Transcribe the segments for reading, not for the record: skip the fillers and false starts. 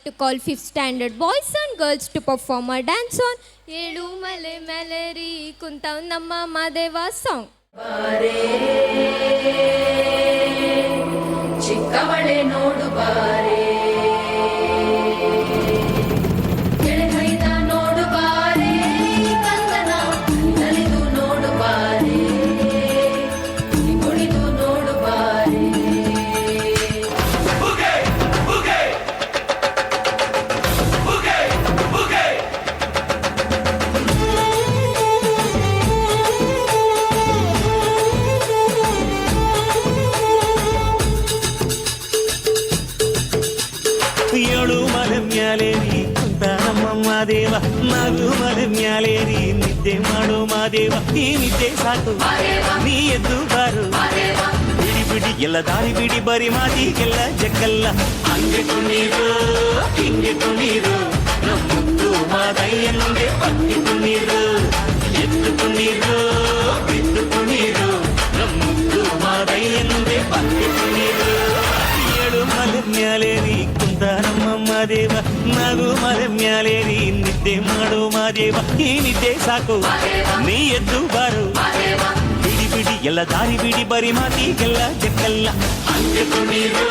to call 5th standard boys and girls to perform a dance on Elu Male Malari Kunta Namma Madeva song. ಬಾರೆ ಚಿಕ್ಕವಳೆ ನೋಡು ಬಾರೆ ಕೆಳಗೈದ ನೋಡು ಬಾರೆ ಕಂದನ ನಲಿದು ನೋಡು ಬಾರೆ ಕುಣಿದು ನೋಡು ಬಾರೆ ಏಳು ಮಲೆ ಮ್ಯಾಲೇರಿ ಕುಂತ ನಮ್ಮ ಮಾದೇವ ನಾಗು ಮಲೆ ಮ್ಯಾಲೇರಿ ನಿದ್ದೆ ಮಾಡೋ ಮಾದೇವ ಈ ನಿದ್ದೆ ಸಾಕು ನೀ ಎದ್ದು ಬಾರು ಬಿಡಿ ಬಿಡಿ ಎಲ್ಲ ದಾರಿ ಬಿಡಿ ಬರಿ ಮಾತಿಗೆಲ್ಲ ಜಗ್ಗಲ್ಲ ಹಂಗೆ ಕುಣೀರು ಹಿಂಗೆ ಕುಣೀರು ನಮ್ಮುಂದು ಮಾದಯ್ಯನಿಗೆ ಪಟ್ಟಿ ಕುಣೀರು ಎದ್ದು ಕುಣೀರು ಬಿದ್ದು ಕುಣೀರು ನಮ್ಮುಂದು ಮಾದಯ್ಯನಿಗೆ ಪಟ್ಟಿ ಕುಣೀರು ಏಳು ಮಲೆ ಮ್ಯಾಲೇರಿ ಕುಂತ ನಮ್ಮ ಮಾದೇವ ನಾಗು ಮಲೆ ಮ್ಯಾಲೇರಿ ನಿದ್ದೆ ಮಾಡೋ ಮಾದೇವ ಈ ನಿದ್ದೆ ಸಾಕು ನೀ ಎದ್ದು ಬಾರು ಬಿಡಿ ಬಿಡಿ ಎಲ್ಲ ದಾರಿ ಬಿಡಿ ಬರಿ ಮಾತಿಗೆಲ್ಲ ಜಗ್ಗಲ್ಲ ಹಂಗೆ ಕುಣೀರು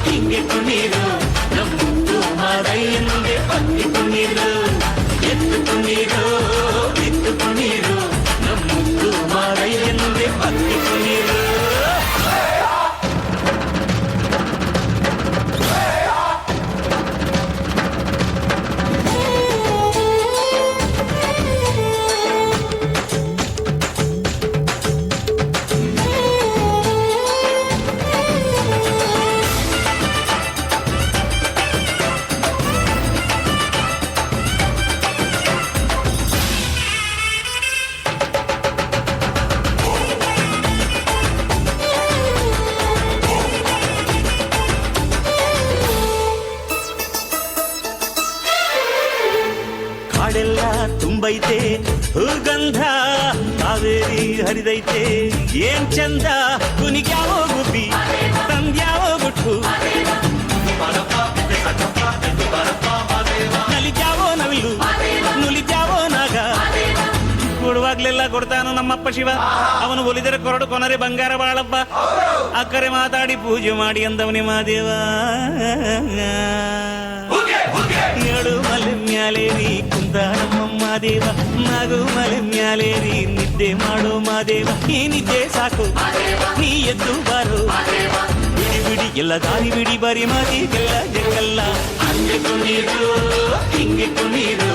ಹಿಂಗೆ ಕುಣೀರು ನಮ್ಮುಂದು ಮಾದಯ್ಯನಿಗೆ ಪಟ್ಟಿ ಕುಣೀರು ಎದ್ದು ಕುಣೀರು ಬಿದ್ದು ಕುಣೀರು ನಮ್ಮುಂದು ಮಾದಯ್ಯನಿಗೆ ಪಟ್ಟಿ ಕುಣೀರು ಕಾಡೆಲ್ಲ ತುಂಬೈತೆ ಹೂಗಂಧ ಕಾವೇರಿ ಹರಿದೈತೆ ಏನ್ ಚಂದ ಕುನಿಗ್ಯಾವೋ ಗುಬ್ಬಿ ತಂದ್ಯಾವೋ ಗುಟ್ಟು ನಲಿದ್ಯಾವೋ ನವಿಲು ನುಲಿದ್ಯಾವೋ ನಾಗ ಕೊಡುವಾಗ್ಲೆಲ್ಲ ಕೊಡ್ತಾನು ನಮ್ಮಪ್ಪ ಶಿವ ಅವನು ಒಲಿದರೆ ಕೊರಡು ಕೊನರೆ ಬಂಗಾರ ಬಾಳಪ್ಪ ಅಕ್ಕರೆ ಮಾತಾಡಿ ಪೂಜೆ ಮಾಡಿ ಅಂದವನೇ ಮಾದೇವ ಏಳು ಮಲೆ ಮ್ಯಾಲೇರಿ ಕುಂತ ನಮ್ಮ ಮಾದೇವ ನಾಗು ಮಲೆ ಮ್ಯಾಲೇರಿ ನಿದ್ದೆ ಮಾಡೋ ಮಾದೇವ ಈ ನಿದ್ದೆ ಸಾಕು ನೀ ಎದ್ದು ಬಾರು ಬಿಡಿ ಬಿಡಿ ಎಲ್ಲ ದಾರಿ ಬಿಡಿ ಬರಿ ಮಾತಿಗೆಲ್ಲ ಜಗ್ಗಲ್ಲ ಹಂಗೆ ಕುಣೀರು ಹಿಂಗೆ ಕುಣೀರು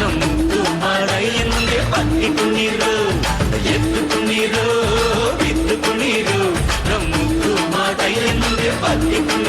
ನಮ್ಮುಂದು ಮಾದಯ್ಯನಿಗೆ ಪಟ್ಟಿ ಕುಣೀರು ಎದ್ದು ಕುಣೀರು ಬಿದ್ದು ಕುಣೀರು ನಮ್ಮುಂದು ಮಾದಯ್ಯನಿಗೆ ಪಟ್ಟಿ ಕುಣೀರು